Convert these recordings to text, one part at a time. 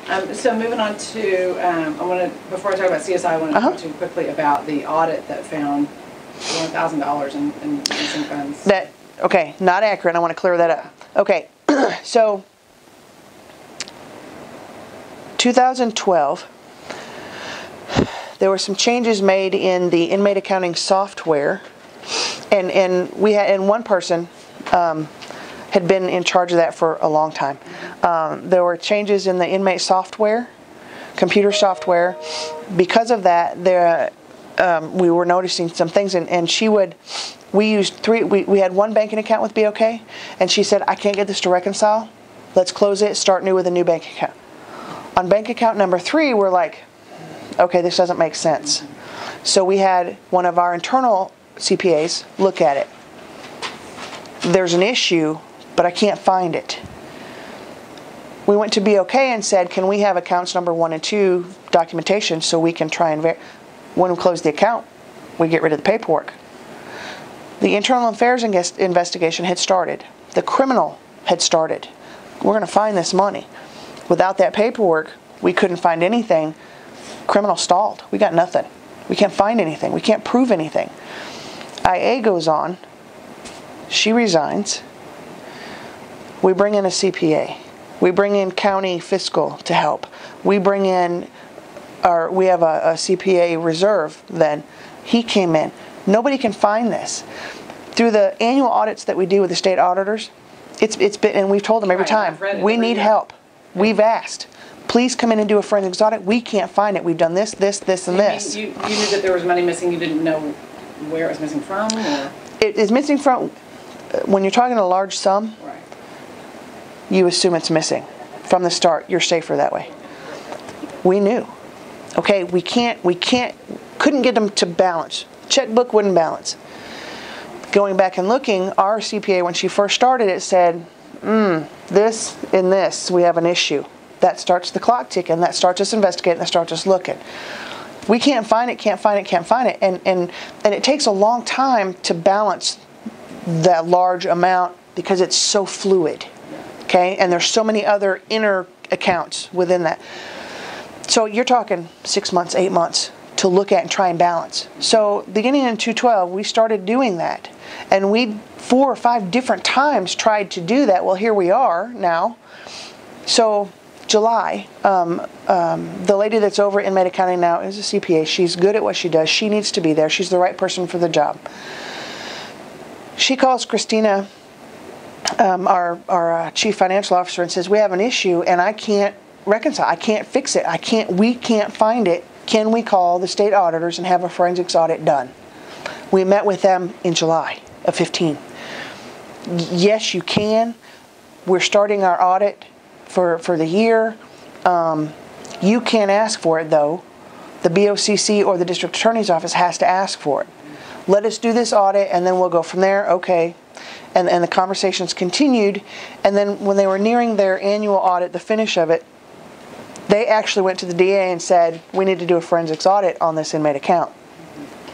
So moving on to, before I talk about CSI, I want to talk to you quickly about the audit that found $1,000 in missing funds. Okay, not accurate. I want to clear that up. Okay, so 2012, there were some changes made in the inmate accounting software, and one person had been in charge of that for a long time. There were changes in the inmate software, computer software. Because of that, we were noticing some things, and we had one banking account with BOK, and she said, I can't get this to reconcile. Let's close it, start new with a new bank account. On bank account number 3, we're like, okay, this doesn't make sense. So we had one of our internal CPAs look at it. There's an issue, but I can't find it. We went to BOK and said, can we have accounts number 1 and 2 documentation so we can try and when we close the account, we get rid of the paperwork. The internal affairs investigation had started. The criminal had started. We're going to find this money. Without that paperwork, we couldn't find anything. Criminal stalled. We got nothing. We can't find anything. We can't prove anything. IA goes on. She resigns. We bring in a CPA. We bring in county fiscal to help. We bring in we have a CPA reserve then. He came in. Nobody can find this. Through the annual audits that we do with the state auditors, it's been, and we've told them every time, we need help. We've asked. Please come in and do a forensics audit. We can't find it. We've done this, this, and this. You knew that there was money missing. You didn't know where it was missing from? Or? It is missing from, when you're talking a large sum, right, you assume it's missing. From the start, you're safer that way. We knew. Okay, we couldn't get them to balance. Checkbook wouldn't balance. Going back and looking, our CPA, when she first started, it said, this and this, we have an issue. That starts the clock ticking. That starts us investigating. That starts us looking. We can't find it, can't find it, can't find it. And it takes a long time to balance that large amount because it's so fluid. Okay, and there's so many other inner accounts within that. So you're talking 6 months, 8 months to look at and try and balance. So beginning in 2012, we started doing that. And we 4 or 5 different times tried to do that. Well, here we are now. So July, the lady that's over inmate accounting now is a CPA. She's good at what she does. She needs to be there. She's the right person for the job. She calls Christina, our chief financial officer, and says, we have an issue and I can't reconcile. I can't fix it. We can't find it. Can we call the state auditors and have a forensics audit done? We met with them in July of 15. Yes, you can. We're starting our audit for the year. You can't ask for it though. The BOCC or the district attorney's office has to ask for it. Let us do this audit and then we'll go from there. Okay. And the conversations continued. And then when they were nearing their annual audit, the finish of it, they actually went to the DA and said, we need to do a forensics audit on this inmate account.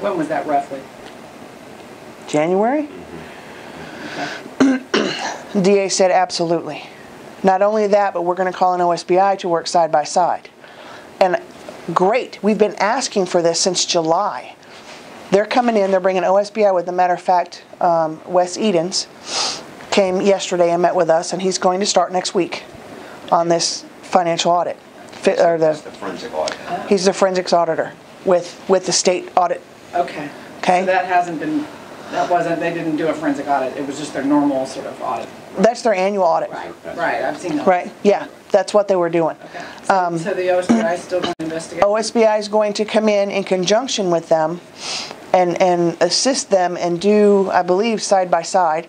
When was that roughly? January? Okay. DA said absolutely. Not only that, but we're going to call an OSBI to work side by side. And great, we've been asking for this since July. They're coming in, they're bringing OSBI with. As a matter of fact, Wes Edens came yesterday and met with us, and he's going to start next week on this financial audit. That's the forensic audit. He's the forensics auditor with the state audit. Okay. Okay. So they didn't do a forensic audit. It was just their normal sort of audit. That's their annual audit. Right. I've seen that. Right. Yeah. That's what they were doing. Okay. So the OSBI is still going to investigate? OSBI is going to come in conjunction with them and assist them and do, I believe, side by side,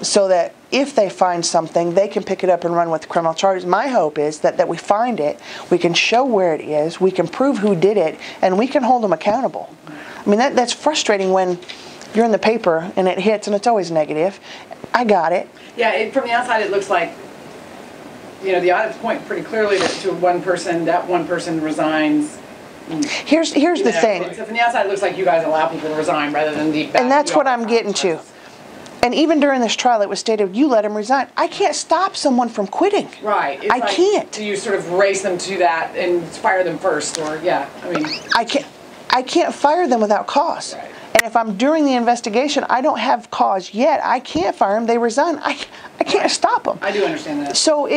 so that if they find something, they can pick it up and run with criminal charges. My hope is that we find it, we can show where it is, we can prove who did it, and we can hold them accountable. I mean, that's frustrating when you're in the paper and it hits, and it's always negative. I got it. Yeah, from the outside it looks like, the audits point pretty clearly to one person, that one person resigns. Here's the thing. So from the outside it looks like you guys allow people to resign rather than the back. And that's what I'm getting to. And even during this trial, it was stated, you let him resign. I can't stop someone from quitting. Right. It's I can't. Do you sort of race them to that and fire them first, or yeah? I mean, I can't fire them without cause. Right. And if I'm during the investigation, I don't have cause yet. I can't fire them. They resign. I can't stop them. I do understand that. So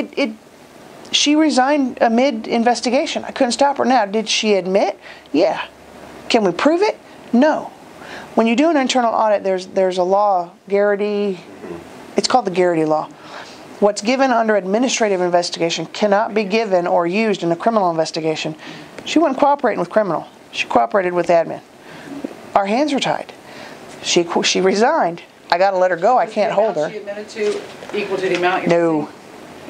she resigned amid investigation. I couldn't stop her. Now, did she admit? Yeah. Can we prove it? No. When you do an internal audit, there's a law, Garrity, it's called the Garrity law. What's given under administrative investigation cannot be given or used in a criminal investigation. She wasn't cooperating with criminal. She cooperated with admin. Our hands are tied. She resigned. I got to let her go. I can't hold her. She admitted to equal to the amount? No.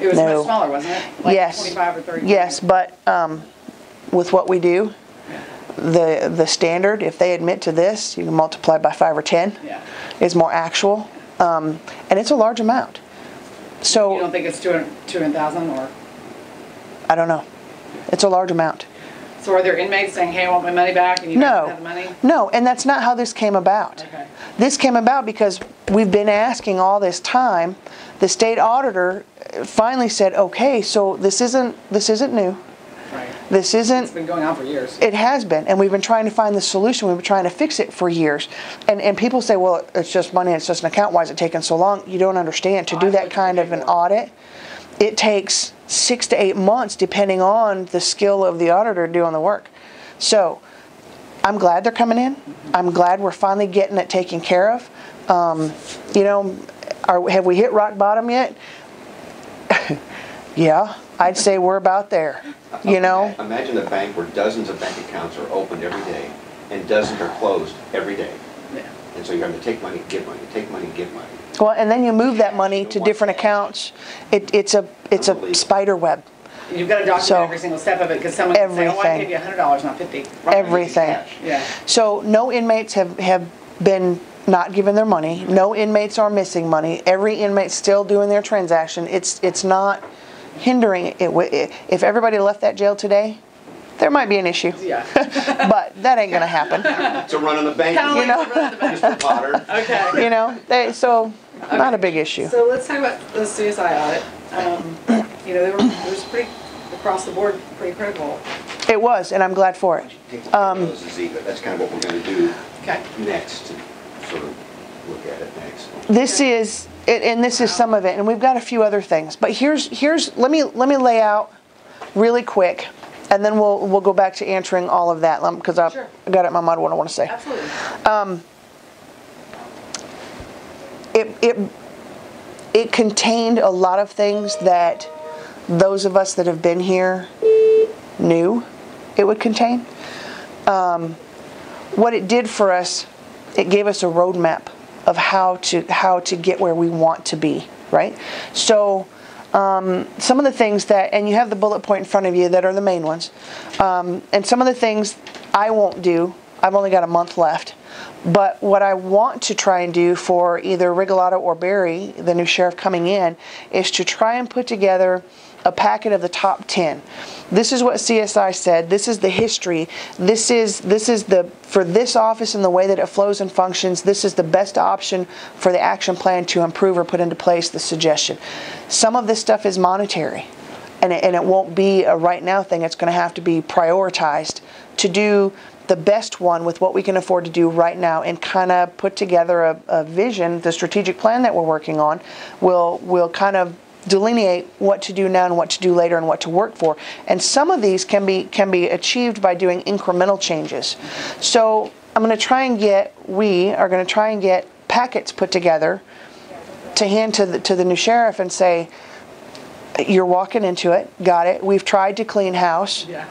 It was much smaller, wasn't it? Like yes. 25 or 30. Yes, but with what we do, the standard, if they admit to this, you can multiply by 5 or 10. Yeah. Is more actual, and it's a large amount. So you don't think it's 200,000 or? I don't know. It's a large amount. So are there inmates saying, "Hey, I want my money back," and you don't have the money? No, and that's not how this came about. Okay. This came about because we've been asking all this time. The state auditor finally said, "Okay, so this isn't new. Right. This isn't." It's been going on for years. It has been, and we've been trying to find the solution. We've been trying to fix it for years. And people say, "Well, it's just money. It's just an account. Why is it taking so long?" You don't understand. To do that kind of an audit, it takes 6 to 8 months, depending on the skill of the auditor doing the work. So, I'm glad they're coming in. I'm glad we're finally getting it taken care of. You know, have we hit rock bottom yet? Yeah, I'd say we're about there. You know? Imagine a bank where dozens of bank accounts are opened every day and dozens are closed every day. Yeah. And so you're having to take money, give money, take money, give money. Well, and then you move that money to different accounts. It's a spider web. You've got to document every single step of it because someone can say, "Oh, I give you $100, not 50." Right. Everything. Yeah. So no inmates have been not given their money. No inmates are missing money. Every inmate's still doing their transaction. It's not hindering it. If everybody left that jail today, there might be an issue. Yeah. But that ain't gonna happen. It's a run on the bank, Kind of You know? like the run of the bank. Mr. Potter. Okay. You know, not a big issue. So let's talk about the CSI audit. You know, it was pretty across the board, pretty critical. It was, and I'm glad for it. That's kind of what we're going to do Okay. next, to sort of look at it next. This is, and this is some of it, and we've got a few other things. But let me lay out really quick, and then we'll go back to answering all of that because I got it in my mind what I want to say. Absolutely. It contained a lot of things that those of us that have been here knew it would contain. What it did for us, it gave us a roadmap of how to get where we want to be, right? So some of the things that, and you have the bullet point in front of you that are the main ones, and some of the things I won't do, I've only got a month left, but what I want to try and do for either Rigoletto or Barry, the new sheriff coming in, is to try and put together a packet of the top 10. This is what CSI said. This is the history. This is for this office and the way that it flows and functions. This is the best option for the action plan to improve or put into place the suggestion. Some of this stuff is monetary, and it won't be a right now thing. It's going to have to be prioritized to do the best one with what we can afford to do right now, and kind of put together a vision. The strategic plan that we're working on will kind of delineate what to do now and what to do later and what to work for. And some of these can be achieved by doing incremental changes. So we are going to try and get packets put together to hand to the new sheriff and say, you're walking into it, got it. We've tried to clean house. Yeah.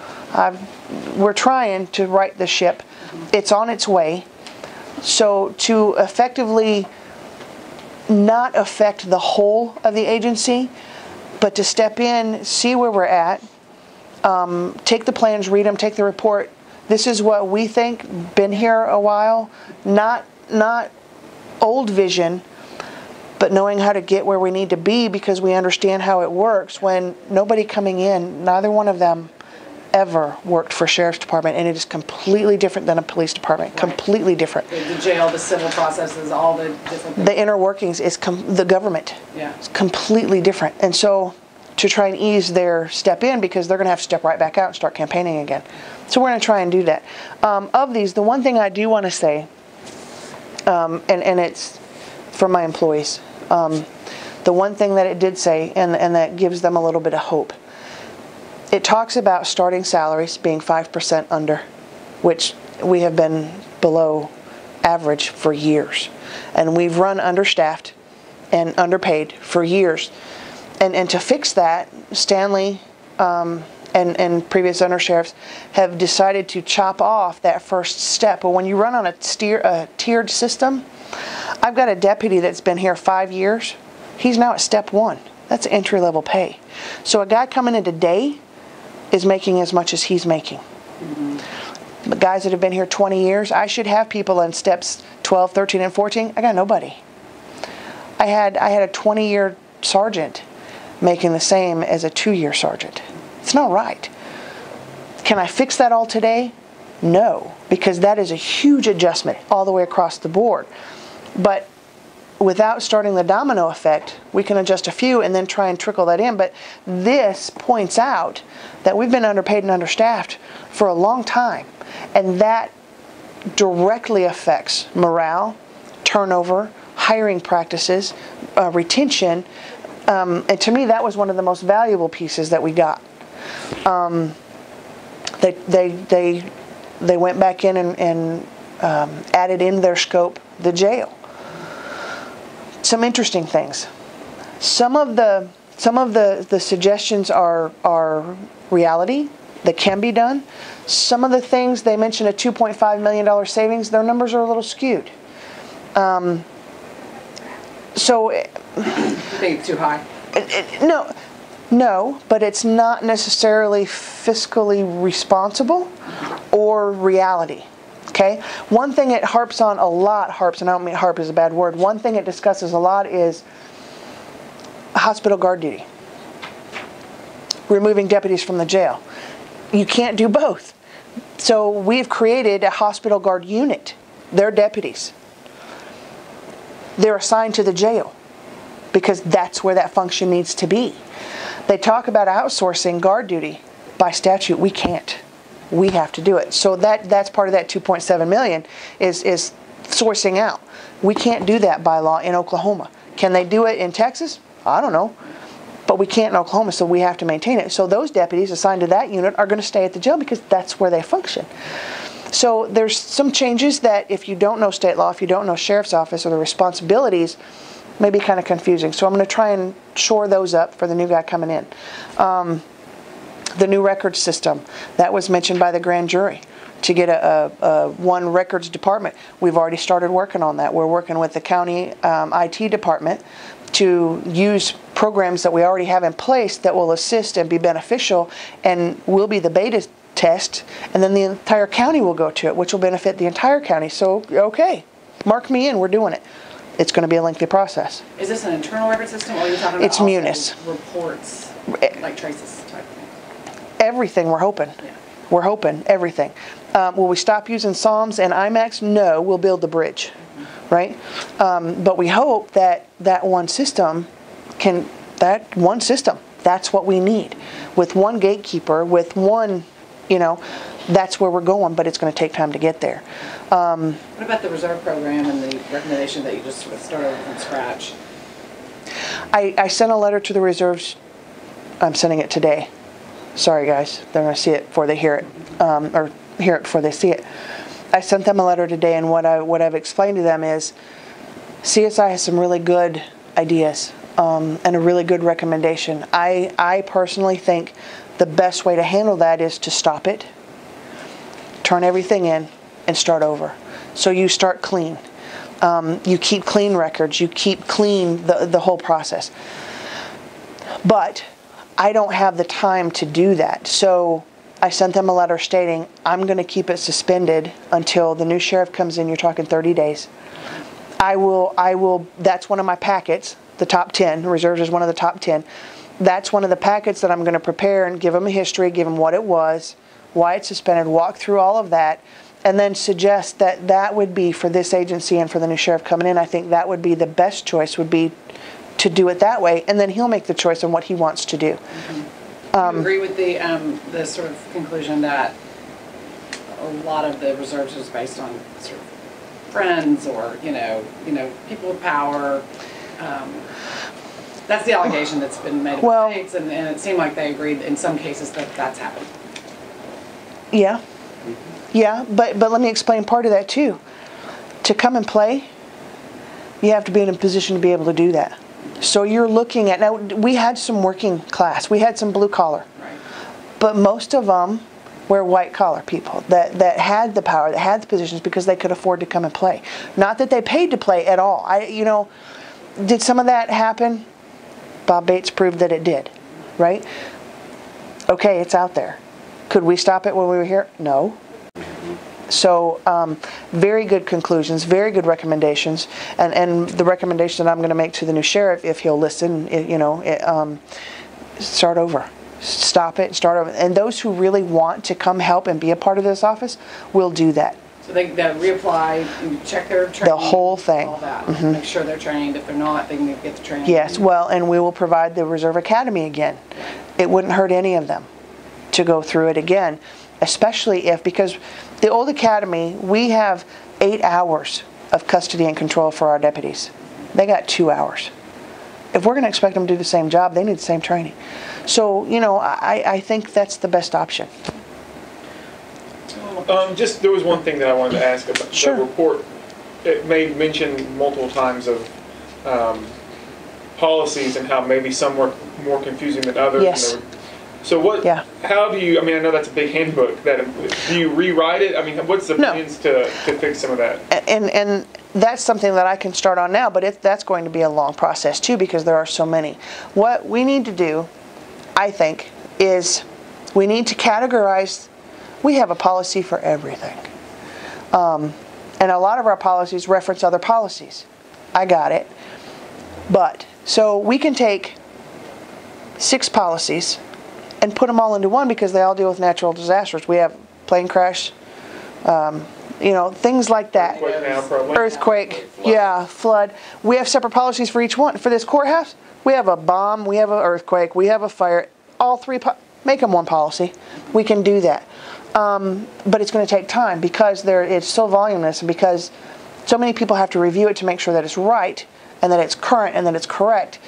We're trying to right the ship. It's on its way. So to effectively not affect the whole of the agency, but to step in, see where we're at, take the plans, read them, take the report. This is what we think, been here a while, not old vision, but knowing how to get where we need to be because we understand how it works when nobody coming in, neither one of them ever worked for sheriff's department, and it is completely different than a police department. Right. Completely different. The jail, the civil processes, all the different things. The inner workings is the government. Yeah. It's completely different. And so to try and ease their step in, because they're going to have to step right back out and start campaigning again. So we're going to try and do that. Of these, the one thing I do want to say, and it's for my employees, the one thing that it did say, and that gives them a little bit of hope, it talks about starting salaries being 5% under, which we have been below average for years. And we've run understaffed and underpaid for years. And to fix that, Stanley and previous undersheriffs have decided to chop off that first step. But when you run on a tiered system, I've got a deputy that's been here 5 years. He's now at step 1. That's entry-level pay. So a guy coming in today is making as much as he's making. Mm-hmm. But guys that have been here 20 years, I should have people in steps 12, 13, and 14. I got nobody. I had a 20-year sergeant making the same as a 2-year sergeant. It's not right. Can I fix that all today? No, because that is a huge adjustment all the way across the board. But without starting the domino effect, we can adjust a few and then try and trickle that in. But this points out that we've been underpaid and understaffed for a long time, and that directly affects morale, turnover, hiring practices, retention, and to me that was one of the most valuable pieces that we got. They went back in and added in their scope the jail. Some interesting things. Some of the suggestions are reality that can be done. Some of the things, they mentioned a $2.5 million savings. Their numbers are a little skewed. So, you think it's too high? No, but it's not necessarily fiscally responsible or reality. Okay? One thing it harps on a lot, and I don't mean harp is a bad word, one thing it discusses a lot is hospital guard duty. Removing deputies from the jail. You can't do both. So we've created a hospital guard unit. They're deputies. They're assigned to the jail because that's where that function needs to be. They talk about outsourcing guard duty. By statute, we can't. We have to do it. So that's part of that $2.7 million is sourcing out. We can't do that by law in Oklahoma. Can they do it in Texas? I don't know. But we can't in Oklahoma, so we have to maintain it. So those deputies assigned to that unit are going to stay at the jail because that's where they function. So there's some changes that if you don't know state law, if you don't know sheriff's office or the responsibilities, may be kind of confusing. So I'm going to try and shore those up for the new guy coming in. The new records system, that was mentioned by the grand jury to get a one records department. We've already started working on that. We're working with the county IT department to use programs that we already have in place that will assist and be beneficial and will be the beta test, and then the entire county will go to it, which will benefit the entire county. So, okay, mark me in, we're doing it. It's going to be a lengthy process. Is this an internal record system, or are you talking about it's Munis reports, like traces type thing? Everything, we're hoping. Yeah. We're hoping, everything. Will we stop using Psalms and IMAX? No, we'll build the bridge, right? But we hope that one system that's what we need. With one gatekeeper, with one, that's where we're going, but it's going to take time to get there. What about the reserve program and the recommendation that you just sort of started from scratch? I sent a letter to the reserves. I'm sending it today. Sorry, guys. They're going to see it before they hear it, or hear it before they see it. I sent them a letter today, and what I've explained to them is CSI has some really good ideas and a really good recommendation. I personally think the best way to handle that is to stop it, turn everything in, and start over. So you start clean. You keep clean records. You keep clean the whole process. But I don't have the time to do that. So I sent them a letter stating I'm going to keep it suspended until the new sheriff comes in. You're talking 30 days. I will, that's one of my packets, the top 10. Reserves is one of the top 10. that's one of the packets that I'm going to prepare and give them a history, give them what it was, why it's suspended, walk through all of that, and then suggest that that would be for this agency and for the new sheriff coming in. I think that would be the best choice, would be to do it that way, and then he'll make the choice on what he wants to do. Do you agree with the sort of conclusion that a lot of the reserves is based on sort of friends or people with power? That's the allegation that's been made about states, and it seemed like they agreed in some cases that that's happened. Yeah. Yeah, but let me explain part of that too. To come and play, you have to be in a position to be able to do that. So you're looking at, now we had some working class, we had some blue collar, right, but most of them were white collar people that had the power, that had the positions because they could afford to come and play. Not that they paid to play at all. Did some of that happen? Bob Bates proved that it did, right? Okay, it's out there. Could we stop it when we were here? No. So very good conclusions, very good recommendations, and the recommendation that I'm going to make to the new sheriff, if he'll listen, start over. Stop it, start over. And those who really want to come help and be a part of this office will do that. So they reapply, and check their training. The whole thing. All that. Make sure they're trained. If they're not, they can get the training. Yes, well, and we will provide the Reserve Academy again. It wouldn't hurt any of them to go through it again, especially because the old academy, we have 8 hours of custody and control for our deputies. They got 2 hours. If we're going to expect them to do the same job, they need the same training. So, I think that's the best option. There was one thing that I wanted to ask about Sure. the report. It made mention multiple times of policies and how maybe some were more confusing than others. Yes. So what? Yeah. How do you? I mean, I know that's a big handbook. Do you rewrite it? I mean, what's the means to fix some of that? And that's something that I can start on now, but that's going to be a long process too because there are so many. What we need to do, I think, is we need to categorize. We have a policy for everything, and a lot of our policies reference other policies. I got it, but so we can take 6 policies and put them all into one because they all deal with natural disasters. We have plane crash, things like that. Earthquake, flood. We have separate policies for each one. For this courthouse, we have a bomb, we have an earthquake, we have a fire. All 3, make them one policy. We can do that. But it's going to take time because it's so voluminous and because so many people have to review it to make sure that it's right and that it's current and that it's correct.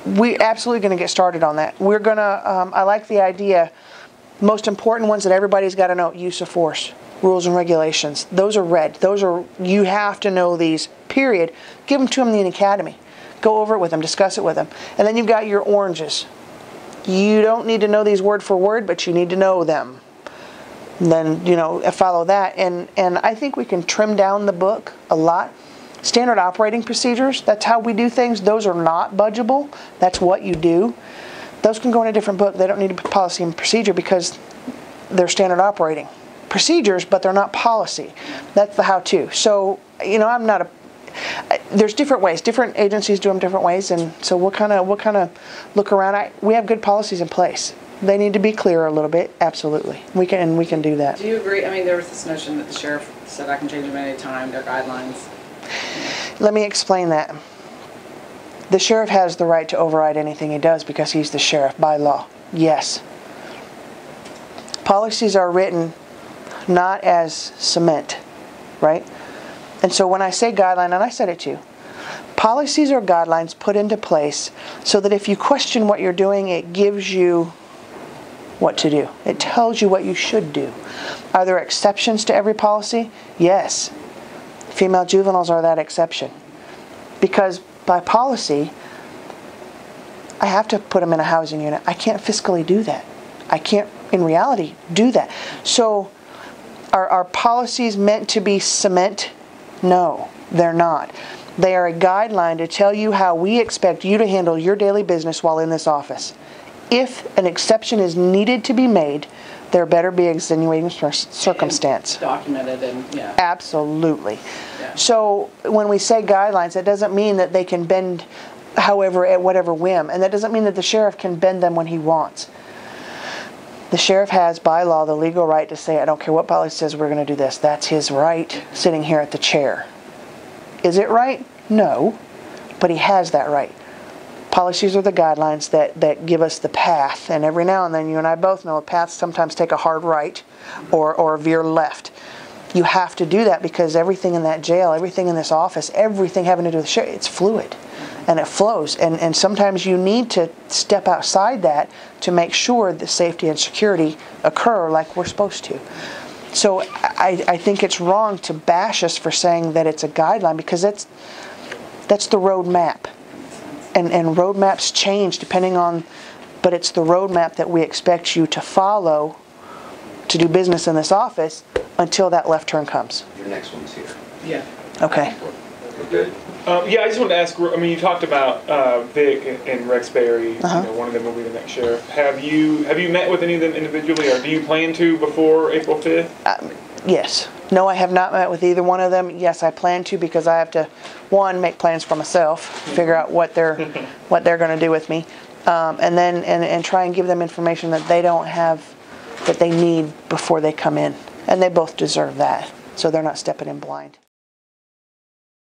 We're absolutely going to get started on that. We're going to, I like the idea, most important ones that everybody's got to know, use of force, rules and regulations. Those are red. You have to know these, period. Give them to them in the academy. Go over it with them, discuss it with them. And then you've got your oranges. You don't need to know these word for word, but you need to know them. And then, follow that. And I think we can trim down the book a lot. Standard operating procedures, that's how we do things. Those are not budgeable. That's what you do. Those can go in a different book. They don't need a policy and procedure because they're standard operating procedures, but they're not policy. That's the how-to. So, I'm not there's different ways. Different agencies do them different ways, and so we'll kind of look around. We have good policies in place. They need to be clearer a little bit. Absolutely, we can do that. Do you agree? I mean, there was this notion that the sheriff said I can change them at any time. Their guidelines. Let me explain that. The sheriff has the right to override anything he does because he's the sheriff by law. Yes. Policies are written not as cement, right? And so when I say guideline, and I said it too, policies are guidelines put into place so that if you question what you're doing, it gives you what to do. It tells you what you should do. Are there exceptions to every policy? Yes. Female juveniles are that exception. Because by policy, I have to put them in a housing unit. I can't fiscally do that. I can't, in reality, do that. So are policies meant to be cement? No, they're not. They are a guideline to tell you how we expect you to handle your daily business while in this office. If an exception is needed to be made, there better be extenuating circumstance. And documented and, yeah. Absolutely. Yeah. So when we say guidelines, that doesn't mean that they can bend however, at whatever whim. And that doesn't mean that the sheriff can bend them when he wants. The sheriff has, by law, the legal right to say, I don't care what policy says, we're going to do this. That's his right, sitting here at the chair. Is it right? No. But he has that right. Policies are the guidelines that give us the path. And every now and then, you and I both know, paths sometimes take a hard right or veer left. You have to do that because everything in that jail, everything in this office, everything having to do with the sheriff, it's fluid. And it flows, and sometimes you need to step outside that to make sure that safety and security occur like we're supposed to. So I think it's wrong to bash us for saying that it's a guideline, because that's the road map, and road maps change depending on, but it's the road map that we expect you to follow to do business in this office until that left turn comes. Your next one's here. Yeah. Okay. We're good? Yeah, I just wanted to ask, I mean, you talked about Vic and Rex Berry, Uh-huh. you know, one of them will be the next sheriff. Have you met with any of them individually, or do you plan to before April 5th? Yes. No, I have not met with either one of them. Yes, I plan to, because I have to, one, make plans for myself, figure out what they're going to do with me, and then and try and give them information that they don't have, that they need before they come in. And they both deserve that, so they're not stepping in blind.